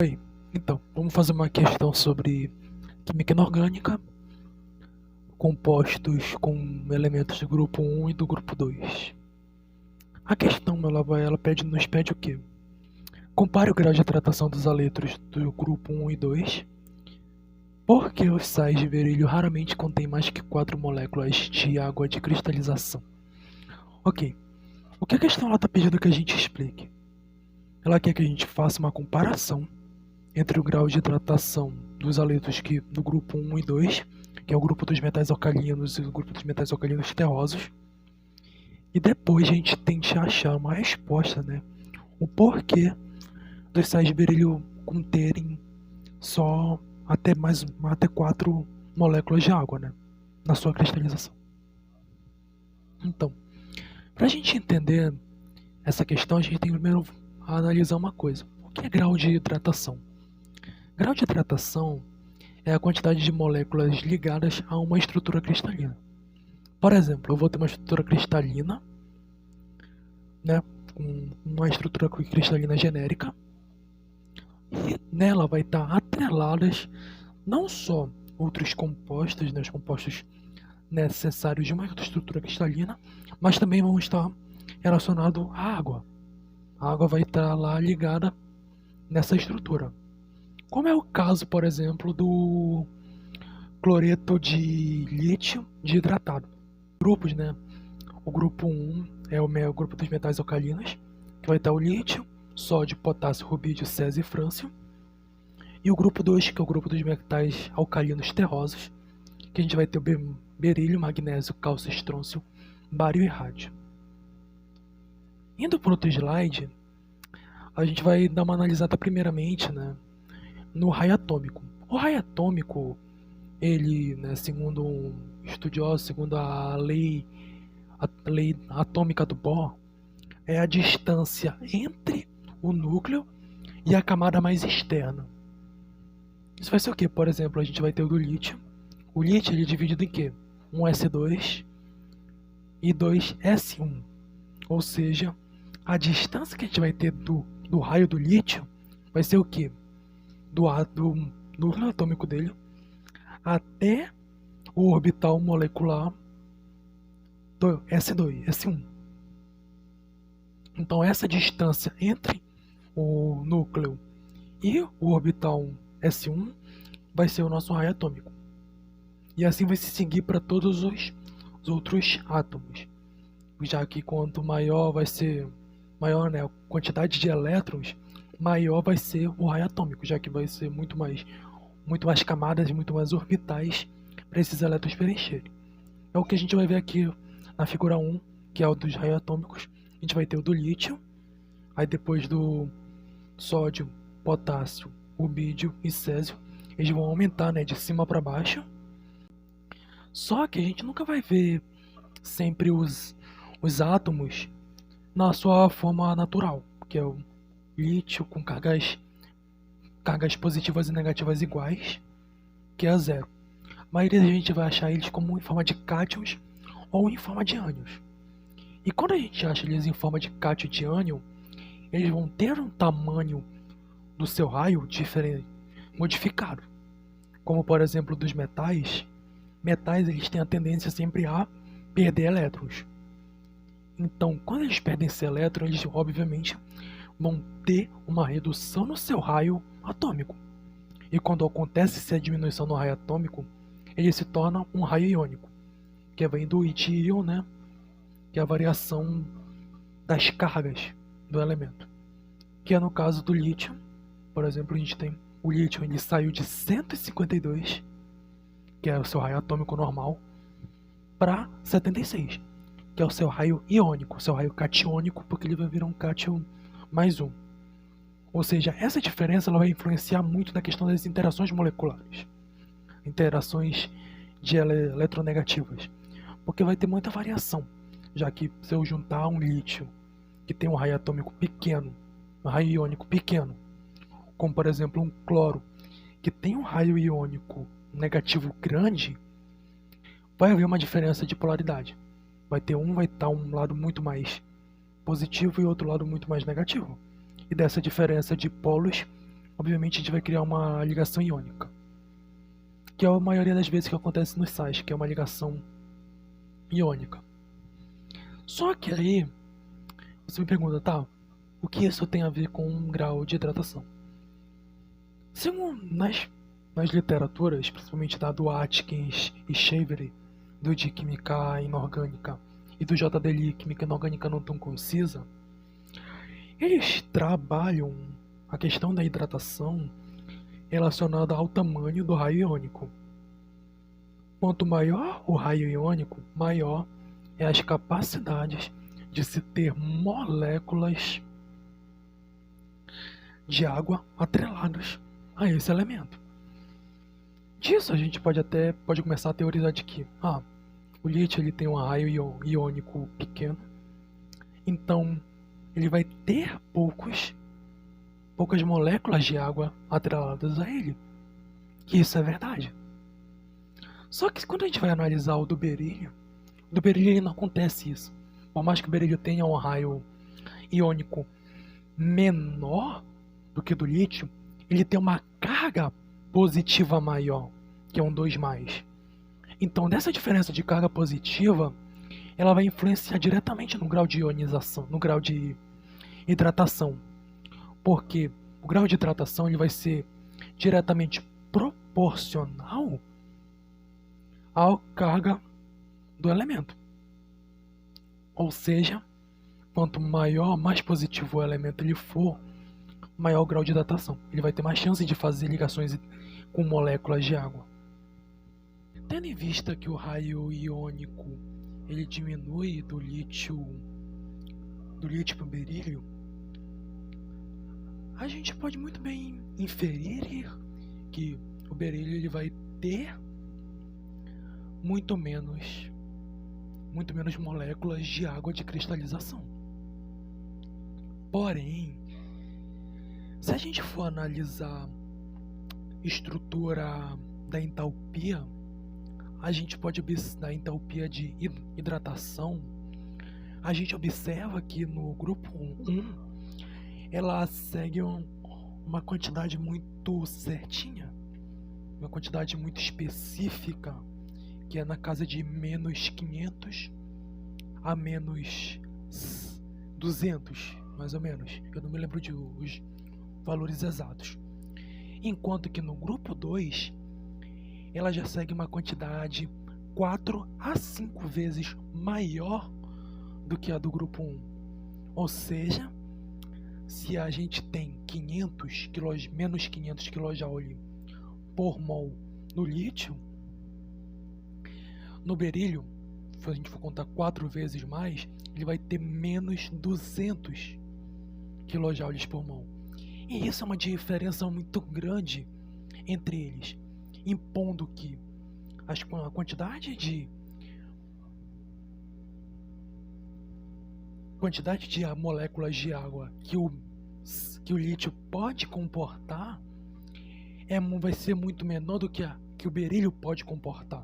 Bem, então, vamos fazer uma questão sobre química inorgânica, compostos com elementos do grupo 1 e do grupo 2. A questão nos pede o quê? Compare o grau de hidratação dos haletos do grupo 1 e 2. Por que os sais de berílio raramente contêm mais que 4 moléculas de água de cristalização? Ok, o que a questão está pedindo que a gente explique? Ela quer que a gente faça uma comparação entre o grau de hidratação dos haletos do grupo 1 e 2, que é o grupo dos metais alcalinos e o grupo dos metais alcalinos terrosos, e depois a gente tente achar uma resposta, né? O porquê dos sais de berílio conterem só até 4 moléculas de água, né? Na sua cristalização. Então, para a gente entender essa questão, a gente tem primeiro a analisar uma coisa. O que é grau de hidratação? Grau de hidratação é a quantidade de moléculas ligadas a uma estrutura cristalina. Por exemplo, eu vou ter uma estrutura cristalina, né, com uma estrutura cristalina genérica, e nela vai estar atreladas não só outros compostos, né, os compostos necessários de uma estrutura cristalina, mas também vão estar relacionados à água. A água vai estar lá ligada nessa estrutura. Como é o caso, por exemplo, do cloreto de lítio de hidratado. Grupos, né? O grupo 1 é o grupo dos metais alcalinos, que vai estar o lítio, sódio, potássio, rubídio, césio e frâncio. E o grupo 2, que é o grupo dos metais alcalinos terrosos, que a gente vai ter o berílio, magnésio, cálcio, estrôncio, bário e rádio. Indo para outro slide, a gente vai dar uma analisada primeiramente, né, no raio atômico. O raio atômico, ele, né, segundo um estudioso, segundo a lei atômica do Bohr, é a distância entre o núcleo e a camada mais externa. Isso vai ser o que? Por exemplo, a gente vai ter o do lítio. O lítio ele é dividido em quê? Um S2 e 2S1. Ou seja, a distância que a gente vai ter do raio do lítio vai ser o que? Do núcleo atômico dele até o orbital molecular do S2, S1. Então essa distância entre o núcleo e o orbital S1 vai ser o nosso raio atômico. E assim vai se seguir para todos os outros átomos. Já que quanto maior vai ser né, a quantidade de elétrons, maior vai ser o raio atômico, já que vai ser muito mais camadas, muito mais orbitais para esses elétrons preencherem. É o que a gente vai ver aqui na figura 1, que é o dos raios atômicos. A gente vai ter o do lítio, aí depois do sódio, potássio, rubídio e césio, eles vão aumentar, né, de cima para baixo. Só que a gente nunca vai ver sempre os átomos na sua forma natural, que é o lítio com cargas positivas e negativas iguais, que é a zero. A maioria da gente vai achar eles como em forma de cátions ou em forma de ânions. E quando a gente acha eles em forma de cátion e de ânion, eles vão ter um tamanho do seu raio diferente, modificado. Como por exemplo dos metais. Metais eles têm a tendência sempre a perder elétrons. Então, quando eles perdem esse elétron, eles obviamente vão ter uma redução no seu raio atômico. E quando acontece essa diminuição no raio atômico, ele se torna um raio iônico, que vem do íon, né? Que é a variação das cargas do elemento. Que é no caso do lítio, por exemplo, a gente tem o lítio, ele saiu de 152, que é o seu raio atômico normal, para 76, que é o seu raio iônico, o seu raio catiônico, porque ele vai virar um cátion mais um. Ou seja, essa diferença ela vai influenciar muito na questão das interações moleculares, interações de eletronegativas, porque vai ter muita variação, já que se eu juntar um lítio que tem um raio atômico pequeno, um raio iônico pequeno, como por exemplo um cloro que tem um raio iônico negativo grande, vai haver uma diferença de polaridade. Vai estar um lado muito mais positivo e outro lado muito mais negativo. E dessa diferença de polos obviamente a gente vai criar uma ligação iônica, que é a maioria das vezes que acontece nos sais, que é uma ligação iônica. Só que aí você me pergunta, tá, o que isso tem a ver com um grau de hidratação? Segundo nas literaturas, principalmente da do Atkins e Shavery, do de Química Inorgânica e do J.D. Lee, Química Inorgânica Não Tão Concisa, eles trabalham a questão da hidratação relacionada ao tamanho do raio iônico. Quanto maior o raio iônico, maior é as capacidades de se ter moléculas de água atreladas a esse elemento. Disso a gente pode começar a teorizar de que o lítio ele tem um raio iônico pequeno, então ele vai ter poucas moléculas de água atreladas a ele. E isso é verdade. Só que quando a gente vai analisar o do berílio ele não acontece isso. Por mais que o berílio tenha um raio iônico menor do que o do lítio, ele tem uma carga positiva maior, que é um 2+. Então, dessa diferença de carga positiva, ela vai influenciar diretamente no grau de ionização, no grau de hidratação. Porque o grau de hidratação ele vai ser diretamente proporcional à carga do elemento. Ou seja, quanto mais positivo o elemento ele for, maior o grau de hidratação. Ele vai ter mais chance de fazer ligações com moléculas de água. Tendo em vista que o raio iônico ele diminui do lítio para o berílio, a gente pode muito bem inferir que o berílio ele vai ter muito menos moléculas de água de cristalização. Porém, se a gente for analisar estrutura da entalpia, a gente pode observar a entalpia de hidratação. A gente observa que no grupo 1 ela segue uma quantidade muito certinha, uma quantidade muito específica, que é na casa de -500 a -200, mais ou menos. Eu não me lembro de os valores exatos. Enquanto que no grupo 2, ela já segue uma quantidade 4 a 5 vezes maior do que a do grupo 1. Ou seja, se a gente tem menos 500 kJ por mol no lítio, no berílio, se a gente for contar 4 vezes mais, ele vai ter menos 200 kJ por mol. E isso é uma diferença muito grande entre eles, impondo que a quantidade de moléculas de água que o lítio pode comportar vai ser muito menor do que o berílio pode comportar.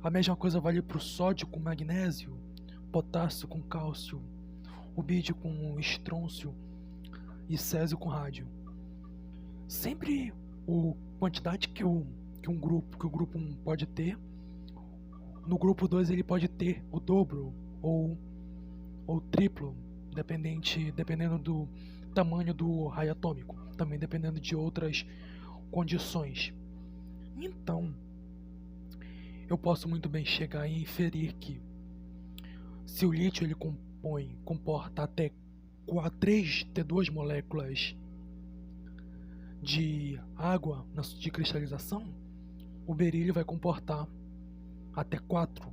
A mesma coisa vale para o sódio com magnésio, potássio com cálcio, o bídio com estrôncio e césio com rádio. Sempre a quantidade que o grupo 1 pode ter, no grupo 2 ele pode ter o dobro ou triplo, dependendo do tamanho do raio atômico, também dependendo de outras condições. Então, eu posso muito bem chegar e inferir que se o lítio ele comporta até 2 moléculas de água de cristalização, o berílio vai comportar até 4.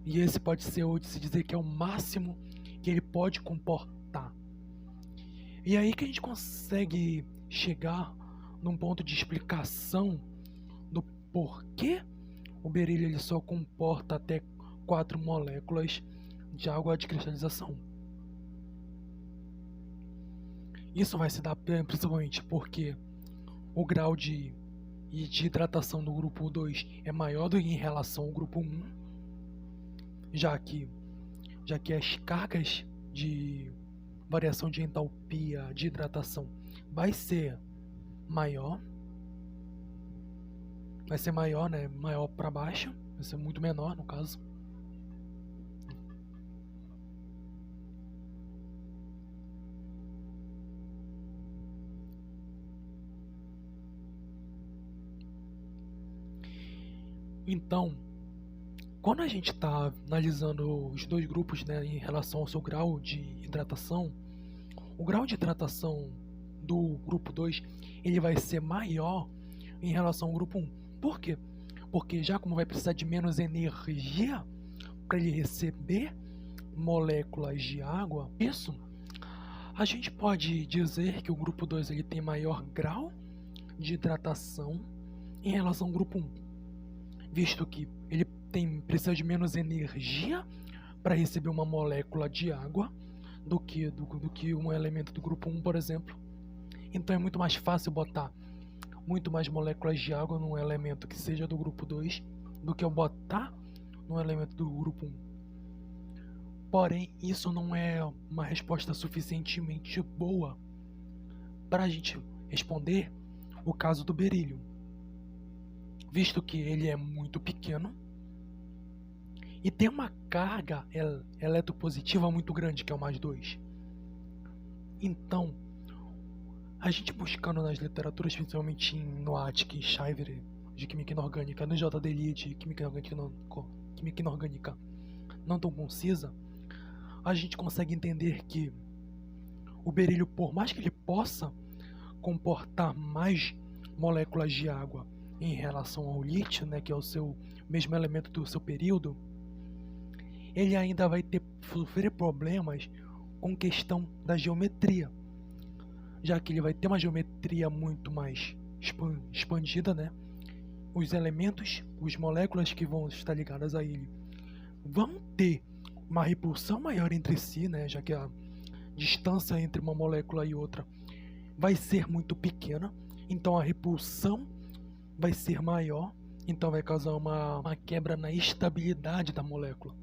E esse pode ser ou de se dizer que é o máximo que ele pode comportar. E aí que a gente consegue chegar num ponto de explicação do porquê o berílio ele só comporta até 4 moléculas de água de cristalização. Isso vai se dar principalmente porque o grau de hidratação do grupo 2 é maior do que em relação ao grupo 1, já que as cargas de variação de entalpia de hidratação vai ser maior. Vai ser maior, né? Maior para baixo. Vai ser muito menor, no caso. Então, quando a gente está analisando os dois grupos, né, em relação ao seu grau de hidratação, o grau de hidratação do grupo 2 ele vai ser maior em relação ao grupo 1. Por quê? Porque já como vai precisar de menos energia para ele receber moléculas de água, isso a gente pode dizer que o grupo 2 ele tem maior grau de hidratação em relação ao grupo 1, visto que ele precisa de menos energia para receber uma molécula de água do que um elemento do grupo 1, por exemplo. Então é muito mais fácil botar muito mais moléculas de água num elemento que seja do grupo 2 do que eu botar num elemento do grupo 1. Porém, isso não é uma resposta suficientemente boa para a gente responder o caso do berílio, visto que ele é muito pequeno e tem uma carga eletropositiva muito grande, que é o +2. Então, a gente buscando nas literaturas, principalmente em Noack e Shiver de Química Inorgânica, no JDLI de Química Inorgânica não tão concisa, a gente consegue entender que o berílio, por mais que ele possa comportar mais moléculas de água em relação ao lítio, né, que é o seu mesmo elemento do seu período, ele ainda vai sofrer problemas com questão da geometria, já que ele vai ter uma geometria muito mais expandida, né? Os elementos, as moléculas que vão estar ligadas a ele vão ter uma repulsão maior entre si, né? Já que a distância entre uma molécula e outra vai ser muito pequena, então a repulsão vai ser maior, então vai causar uma quebra na estabilidade da molécula.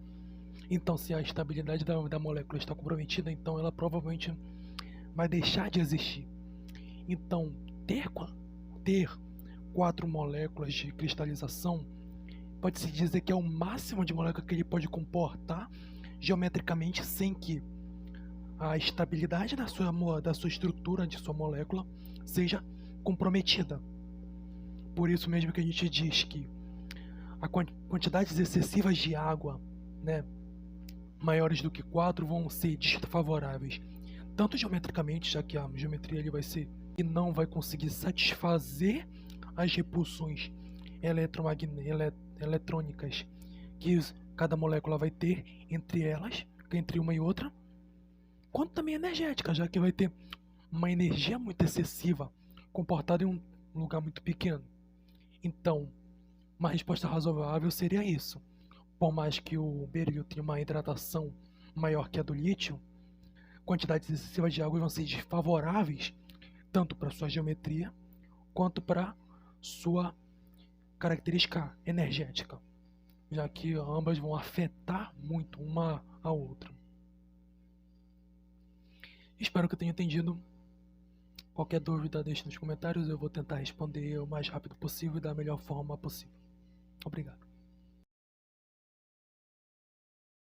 Então, se a estabilidade da molécula está comprometida, então ela provavelmente vai deixar de existir. Então, ter 4 moléculas de cristalização pode-se dizer que é o máximo de molécula que ele pode comportar geometricamente sem que a estabilidade da sua estrutura, de sua molécula, seja comprometida. Por isso mesmo que a gente diz que a quantidades excessivas de água, né, maiores do que 4 vão ser desfavoráveis, tanto geometricamente, já que a geometria ele vai ser e não vai conseguir satisfazer as repulsões eletrônicas que cada molécula vai ter entre uma e outra, quanto também energética, já que vai ter uma energia muito excessiva comportada em um lugar muito pequeno. Então, uma resposta razoável seria isso. Por mais que o berílio tenha uma hidratação maior que a do lítio, quantidades excessivas de água vão ser desfavoráveis tanto para sua geometria quanto para sua característica energética, já que ambas vão afetar muito uma a outra. Espero que eu tenha entendido. Qualquer dúvida, deixe nos comentários, eu vou tentar responder o mais rápido possível e da melhor forma possível. Obrigado.